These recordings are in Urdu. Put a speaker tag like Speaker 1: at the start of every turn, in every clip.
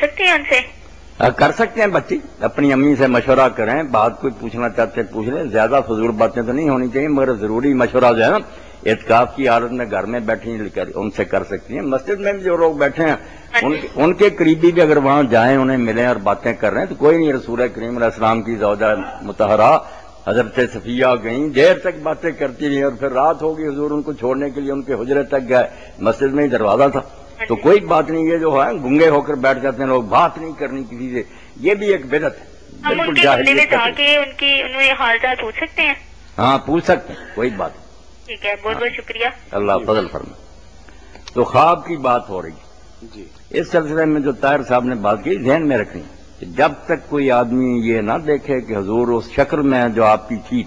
Speaker 1: سکتے ہیں ان سے؟
Speaker 2: کر سکتے ہیں بچی، اپنی امی سے مشورہ کریں، بات کوئی پوچھنا چاہتے پوچھ لیں، زیادہ فضول باتیں تو نہیں ہونی چاہیے، مگر ضروری مشورہ جو ہے نا اعتکاف کی حالت میں گھر میں بیٹھی ان سے کر سکتی ہیں۔ مسجد میں بھی جو لوگ بیٹھے ہیں ان کے قریبی بھی اگر وہاں جائیں انہیں ملیں اور باتیں کر رہے ہیں تو کوئی نہیں۔ رسول کریم علیہ السلام کی زوجہ مطہرہ حضرت صفیہ گئیں، دیر تک باتیں کرتی رہی اور پھر رات ہوگی، حضور ان کو چھوڑنے کے لیے ان کے حجرے تک گئے، مسجد میں ہی دروازہ تھا، تو کوئی بات نہیں۔ یہ جو ہے گنگے ہو کر بیٹھ جاتے ہیں لوگ، بات نہیں کرنی کسی سے، یہ بھی ایک بدعت ہے،
Speaker 1: ہم ان کے کمرے میں جا کے انہوں نے حال چال پوچھ سکتے ہیں؟
Speaker 2: ہاں پوچھ سکتے ہیں، کوئی بات نہیں۔
Speaker 1: ٹھیک ہے، بہت بہت شکریہ،
Speaker 2: اللہ فضل فرمائے۔ تو خواب کی بات ہو رہی ہے
Speaker 3: جی،
Speaker 2: اس سلسلے میں جو طاہر صاحب نے بات کی ذہن میں رکھنی کہ جب تک کوئی آدمی یہ نہ دیکھے کہ حضور اس شکل میں جو آپ کی تھی،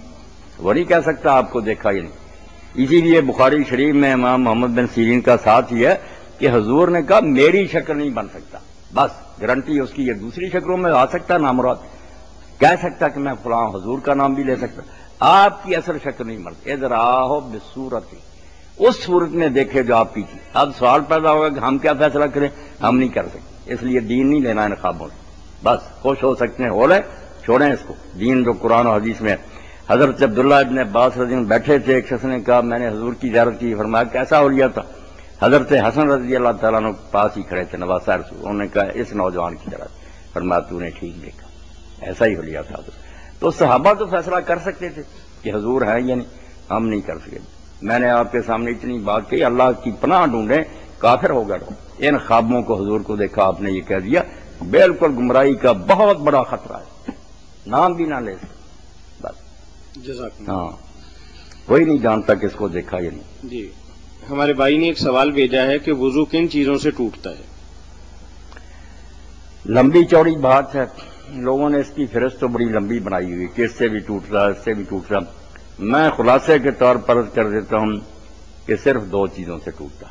Speaker 2: وہ نہیں کہہ سکتا آپ کو دیکھا ہی نہیں۔ اسی لیے بخاری شریف میں امام محمد بن سیرین کا ساتھ ہی ہے کہ حضور نے کہا میری شکل نہیں بن سکتا، بس گارنٹی اس کی، یہ دوسری شکلوں میں آ سکتا نامراد، کہہ سکتا کہ میں فلاں حضور کا نام بھی لے سکتا، آپ کی اصل شکل نہیں بنتی۔ ادھر آہو بصورت، اس صورت میں دیکھے جو آپ کی تھی۔ اب سوال پیدا ہوگا کہ ہم کیا فیصلہ کریں، ہم نہیں کر سکتے، اس لیے دین نہیں لینا ان خوابوں سے، بس خوش ہو سکتے ہیں ہو لیں، چھوڑیں اس کو، دین جو قرآن و حدیث میں۔ حضرت عبداللہ ابن عباس رضی اللہ عنہ بیٹھے تھے، ایک شخص نے کہا میں نے حضور کی زیارت کی، فرمایا کیسا اولیاء تھا؟ حضرت حسن رضی اللہ تعالیٰ عنہ پاس ہی کھڑے تھے، نواسہ رسول، انہوں نے کہا اس نوجوان کی طرح، فرمایا تو نے ٹھیک دیکھا، ایسا ہی اولیاء تھا۔ تو صحابہ تو فیصلہ کر سکتے تھے کہ حضور ہیں یا نہیں، ہم نہیں کر سکے۔ میں نے آپ کے سامنے اتنی بات کہی، اللہ کی پناہ ڈھونڈیں، کافر ہو گئے۔ ان خوابوں کو حضور کو دیکھا آپ نے یہ کہہ دیا، بالکل گمراہی کا بہت بڑا خطرہ ہے، نام بھی نہ لے سکتے، بس
Speaker 3: جزاک اللہ۔
Speaker 2: ہاں کوئی نہیں جانتا کس کو دیکھا یا نہیں۔
Speaker 3: جی، ہمارے بھائی نے ایک سوال بھیجا ہے کہ وضو کن چیزوں سے ٹوٹتا ہے؟
Speaker 2: لمبی چوڑی بات ہے، لوگوں نے اس کی فہرست تو بڑی لمبی بنائی ہوئی کہ اس سے بھی ٹوٹ رہا، اس سے بھی ٹوٹ رہا۔ میں خلاصے کے طور پر عرض کر دیتا ہوں کہ صرف دو چیزوں سے ٹوٹتا،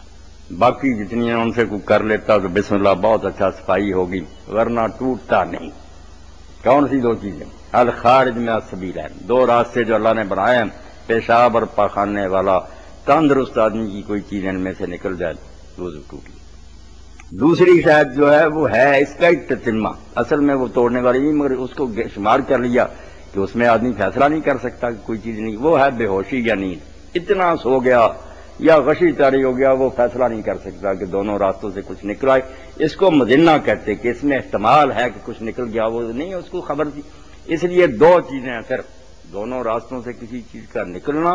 Speaker 2: باقی جتنی ہیں ان سے کوئی کر لیتا تو بسم اللہ بہت اچھا صفائی ہوگی، ورنہ ٹوٹتا نہیں۔ کون سی دو چیزیں؟ الخارج میں السبیلین، دو راستے جو اللہ نے بنائے ہیں، پیشاب اور پاخانے والا تندرست آدمی کی کوئی چیز ان میں سے نکل جائے وضو ٹوٹ گئی۔ دوسری شاید جو ہے وہ ہے اس کا تتمہ، اصل میں وہ توڑنے والی نہیں، مگر اس کو شمار کر لیا کہ اس میں آدمی فیصلہ نہیں کر سکتا کہ کوئی چیز نہیں، وہ ہے بے ہوشی یا نیند، اتنا سو گیا یا غشی طاری ہو گیا وہ فیصلہ نہیں کر سکتا کہ دونوں راستوں سے کچھ نکل آئے، اس کو مظنہ کہتے کہ اس میں احتمال ہے کہ کچھ نکل گیا، وہ نہیں اس کو خبر تھی۔ اس لیے دو چیزیں ہیں صرف، دونوں راستوں سے کسی چیز کا نکلنا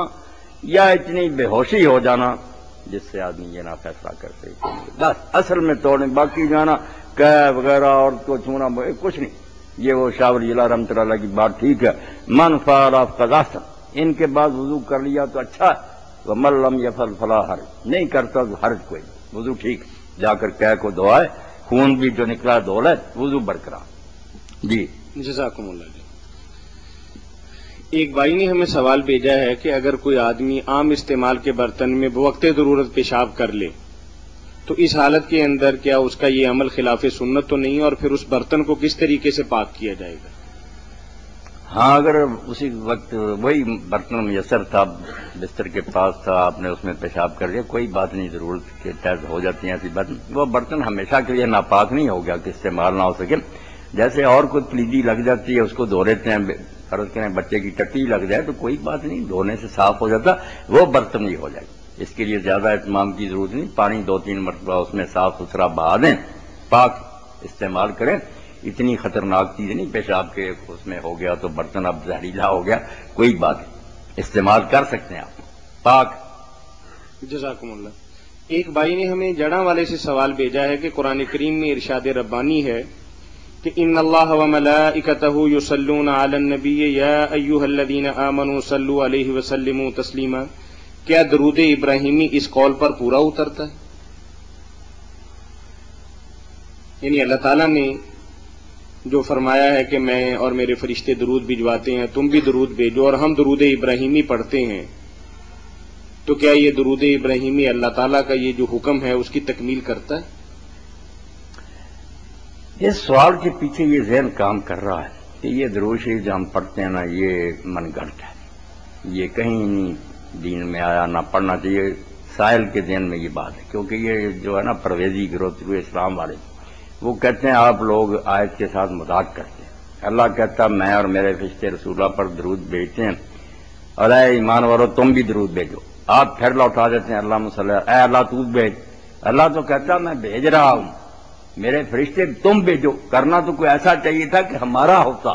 Speaker 2: یا اتنی بے ہوشی ہو جانا جس سے آدمی یہ نہ فیصلہ کر سکے، بس اصل میں توڑنے، باقی جانا کہ وغیرہ اور کو چھونا کچھ نہیں۔ یہ وہ شاہ ولی اللہ رحمۃ اللہ کی بات ٹھیک ہے، من فعل قضاء، ان کے بعد وضو کر لیا تو اچھا ہے، ومن لم یفعل فلا حرج، نہیں کرتا تو حرج کوئی نہیں، وضو ٹھیک، جا کر کہہ کو دعائے، خون بھی جو نکلا دھو لے، وضو برقرار۔ جی
Speaker 3: جزاکم اللہ جی۔ ایک بھائی نے ہمیں سوال بھیجا ہے کہ اگر کوئی آدمی عام استعمال کے برتن میں بوقت ضرورت پیشاب کر لے تو اس حالت کے اندر کیا اس کا یہ عمل خلاف سنت تو نہیں، اور پھر اس برتن کو کس طریقے سے پاک کیا جائے گا؟
Speaker 2: ہاں اگر اسی وقت وہی برتن میسر تھا، بستر کے پاس تھا، آپ نے اس میں پیشاب کر لیا، کوئی بات نہیں، ضرورت کے تحت ہو جاتی ہیں ایسی برتن، وہ برتن ہمیشہ کے لیے ناپاک نہیں ہو گیا کہ استعمال نہ ہو سکے۔ جیسے اور کوئی کلیدی لگ جاتی ہے اس کو دھو لیتے ہیں، فرض کریں بچے کی ٹٹی لگ جائے تو کوئی بات نہیں، دھونے سے صاف ہو جاتا، وہ برتن ہی ہو جائے، اس کے لیے زیادہ اہتمام کی ضرورت نہیں، پانی 2-3 مرتبہ اس میں صاف ستھرا بہا دیں، پاک استعمال کریں، اتنی خطرناک چیز نہیں، پیشاب کے اس میں ہو گیا تو برتن اب زہریلا ہو گیا، کوئی بات نہیں، استعمال کر سکتے ہیں آپ پاک۔
Speaker 3: جزاکم اللہ۔ ایک بھائی نے ہمیں جڑاں والے سے سوال بھیجا ہے کہ قرآن کریم میں ارشاد ربانی ہے کہ ان اللہ وملائکتہ یصلون علی النبی یا ایھا الذین آمنوا صلوا علیہ وسلموا تسلیما، کیا درود ابراہیمی اس قول پر پورا اترتا ہے؟ یعنی اللہ تعالیٰ نے جو فرمایا ہے کہ میں اور میرے فرشتے درود بھجواتے ہیں، تم بھی درود بھیجو، اور ہم درود ابراہیمی پڑھتے ہیں، تو کیا یہ درود ابراہیمی اللہ تعالیٰ کا یہ جو حکم ہے اس کی تکمیل کرتا ہے؟
Speaker 2: اس سوال کے پیچھے یہ ذہن کام کر رہا ہے کہ یہ درود شریف جو ہم پڑھتے ہیں نا یہ من گھڑت ہے، یہ کہیں نہیں دین میں آیا، نہ پڑھنا چاہیے، سائل کے ذہن میں یہ بات ہے، کیونکہ یہ جو ہے نا پرویزی گروہ اسلام والے وہ کہتے ہیں آپ لوگ آیت کے ساتھ مذاق کرتے ہیں. اللہ کہتا میں اور میرے فرشتے رسول اللہ پر درود بھیجتے ہیں اور اے ایمان والو تم بھی درود بھیجو. آپ پھر لوٹا دیتے ہیں اللہ صلی اللہ اے اللہ تو بھیج. اللہ تو کہتا میں بھیج رہا ہوں, میرے فرشتے تم بھیجو. کرنا تو کوئی ایسا چاہیے تھا کہ ہمارا ہوتا,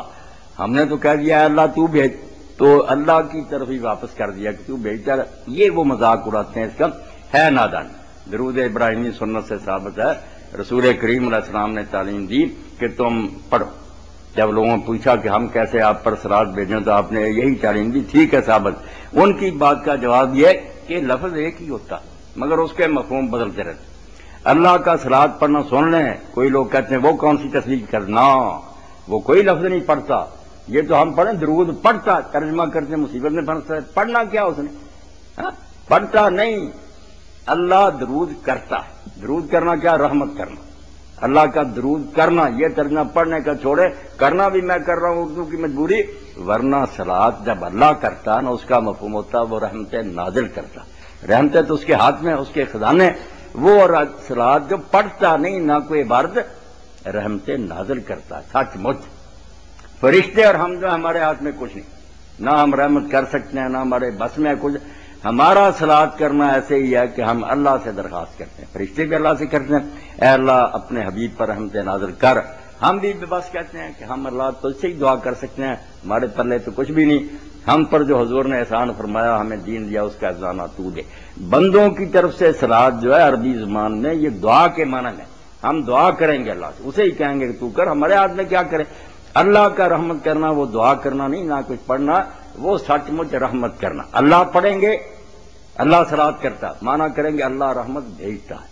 Speaker 2: ہم نے تو کہہ دیا اے اللہ تو بھیج, تو اللہ کی طرف ہی واپس کر دیا کہ تو بھیجتا. یہ وہ مذاق اڑاتے ہیں, اس کا ہے نادان. درود ابراہیمی سنت سے ثابت ہے, رسول کریم علیہ السلام نے تعلیم دی کہ تم پڑھو. جب لوگوں نے پوچھا کہ ہم کیسے آپ پر صلوات بھیجیں تو آپ نے یہی تعلیم دی. ٹھیک ہے ثابت. ان کی بات کا جواب یہ کہ لفظ ایک ہی ہوتا مگر اس کے مفہوم بدلتے رہتے. اللہ کا صلوات پڑھنا سن لیں, کوئی لوگ کہتے ہیں وہ کون سی تصدیق کرنا, وہ کوئی لفظ نہیں پڑھتا. یہ تو ہم پڑھیں درود پڑھتا, ترجمہ کرتے مصیبت میں پھنستا ہے. پڑھنا کیا اس نے, پڑھتا نہیں. اللہ درود کرتا ہے. درود کرنا کیا, رحمت کرنا. اللہ کا درود کرنا, یہ ترجمہ پڑھنے کا چھوڑے, کرنا بھی میں کر رہا ہوں اردو کی مجبوری. ورنہ صلوات جب اللہ کرتا نا اس کا مفہوم ہوتا وہ رحمتیں نازل کرتا. رحمتیں تو اس کے ہاتھ میں, اس کے خزانے. وہ صلوات جو پڑھتا نہیں, نہ کوئی عبادت, رحمتیں نازل کرتا. سچ مچ فرشتے اور ہم جو ہمارے ہاتھ میں کچھ نہیں, نہ ہم رحمت کر سکتے ہیں نہ ہمارے بس میں کچھ. ہمارا صلوات کرنا ایسے ہی ہے کہ ہم اللہ سے درخواست کرتے ہیں. فرشتے بھی اللہ سے کرتے ہیں اے اللہ اپنے حبیب پر رحمت نازل کر. ہم بھی بے بس کہتے ہیں کہ ہم اللہ تجھ سے ہی دعا کر سکتے ہیں, ہمارے پلے تو کچھ بھی نہیں. ہم پر جو حضور نے احسان فرمایا, ہمیں دین دیا, اس کا احسانہ تو دے. بندوں کی طرف سے صلوات جو ہے عربی زبان میں یہ دعا کے معنی میں, ہم دعا کریں گے اللہ سے, اسے ہی کہیں گے کہ تو کر. ہمارے ہاتھ میں کیا کریں. اللہ کا رحمت کرنا وہ دعا کرنا نہیں, نہ کچھ پڑھنا, وہ سچ مچ رحمت کرنا. اللہ پڑھیں گے اللہ صلوات کرتا, مانا کریں گے اللہ رحمت بھیجتا ہے.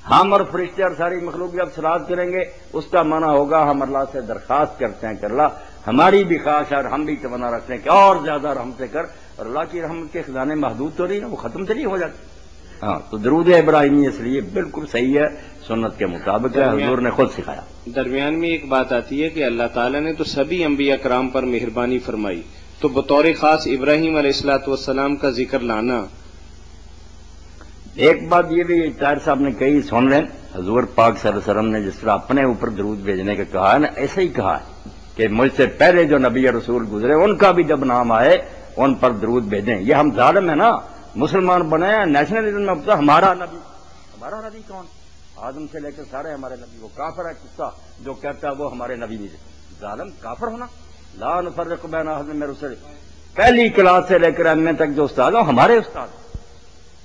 Speaker 2: ہم اور فرشتے اور ساری مخلوق جب صلوات کریں گے اس کا مانا ہوگا ہم اللہ سے درخواست کرتے ہیں کہ اللہ ہماری بھی خواہش ہے اور ہم بھی تمنا رکھتے ہیں کہ اور زیادہ رحمت سے کر. اور اللہ کی رحمت کے خزانے محدود تو نہیں نا, وہ ختم تو نہیں ہو جاتے. ہاں, تو درود ابراہیمی اس لیے بالکل صحیح ہے, سنت کے مطابق ہے, حضور نے خود سکھایا.
Speaker 3: درمیان میں ایک بات آتی ہے کہ اللہ تعالیٰ نے تو سبھی انبیاء کرام پر مہربانی فرمائی, تو بطور خاص ابراہیم علیہ الصلوۃ والسلام کا ذکر لانا.
Speaker 2: ایک بات یہ بھی طاہر صاحب نے کہی, سن لیں. حضور پاک صلی اللہ علیہ وسلم نے جس طرح اپنے اوپر درود بھیجنے کا کہا ہے نا, ایسے ہی کہا ہے کہ مجھ سے پہلے جو نبی اور رسول گزرے ان کا بھی جب نام آئے ان پر درود بھیجیں. یہ ہم ظالم ہیں نا, مسلمان بنے ہیں, نیشنلزم میں ابتا. ہمارا نبی کون, آدم سے لے کر سارے ہمارے نبی. وہ کافر ہے کتا جو کہتا ہے وہ ہمارے نبی نہیں. ظالم کافر ہونا. لا نفرق بین احد من رسل, پہلی کلاس سے لے کر ایم اے تک جو استاد ہوں ہمارے استاد.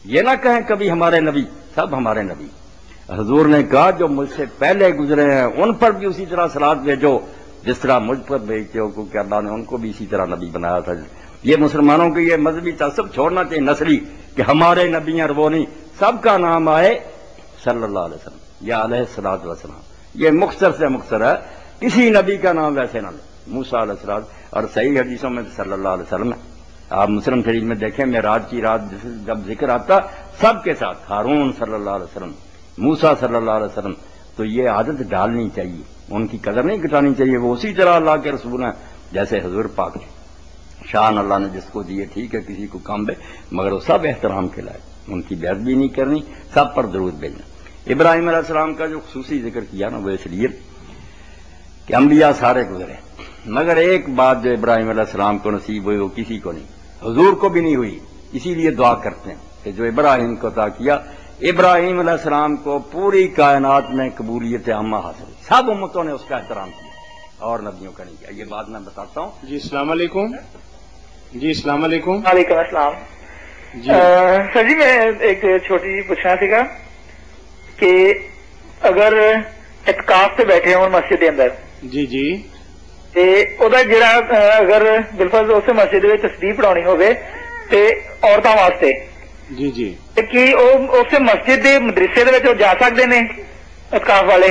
Speaker 2: یہ نہ کہیں کبھی ہمارے نبی, سب ہمارے نبی. حضور نے کہا جو مجھ سے پہلے گزرے ہیں ان پر بھی اسی طرح صلوات بھیجو جس طرح مجھ پر بھیجتے ہو, کیونکہ اللہ نے ان کو بھی اسی طرح نبی بنایا تھا. یہ مسلمانوں کے یہ مذہبی تعصب چھوڑنا چاہیے نسلی, کہ ہمارے نبی اور وہ نہیں. سب کا نام آئے صلی اللہ علیہ وسلم یا علیہ الصلوۃ والسلام. یہ مختصر سے مختصر ہے, کسی نبی کا نام ویسے نہ لیں. موسیٰ علیہ السلام, اور صحیح حدیثوں میں صلی اللہ علیہ وسلم ہے. آپ مسلم شریف میں دیکھیں معراج کی رات جب ذکر آتا سب کے ساتھ ہارون صلی اللہ علیہ وسلم, موسیٰ صلی اللہ علیہ وسلم. تو یہ عادت ڈالنی چاہیے, ان کی قدر نہیں گھٹانی چاہیے. وہ اسی طرح اللہ کے رسول ہیں جیسے حضور پاک ہیں. شان اللہ نے جس کو دیے ٹھیک ہے, کسی کو کم دے, مگر وہ سب احترام کے لائق. ان کی بے ادبی نہیں کرنی, سب پر درود بھیجنا. ابراہیم علیہ السلام کا جو خصوصی ذکر کیا نا وہ اس لیے کہ انبیاء سارے گزرے, مگر ایک بات جو ابراہیم علیہ السلام کو نصیب ہوئی وہ کسی کو نہیں, حضور کو بھی نہیں ہوئی. اسی لیے دعا کرتے ہیں کہ جو ابراہیم کو عطا کیا, ابراہیم علیہ السلام کو پوری کائنات میں قبولیت عامہ حاصل ہوئی. سب امتوں نے اس کا احترام کیا اور نبیوں کا نہیں کیا. یہ بات میں بتاتا ہوں.
Speaker 3: جی السلام علیکم. جی السلام علیکم.
Speaker 1: وعلیکم السلام.
Speaker 3: جی
Speaker 1: سر جی میں ایک چھوٹی پوچھنا سا کہ اگر اعتکاف سے بیٹھے ہوں مسجد کے اندر,
Speaker 3: جی جی,
Speaker 1: جڑا اگر بالفرض اس مسجد میں تسبیح پڑھانی ہوگی تے عورتوں واسطے,
Speaker 3: جی جی,
Speaker 1: کہ اس مسجد کے مدرسے جا سکتے ہیں اعتکاف والے؟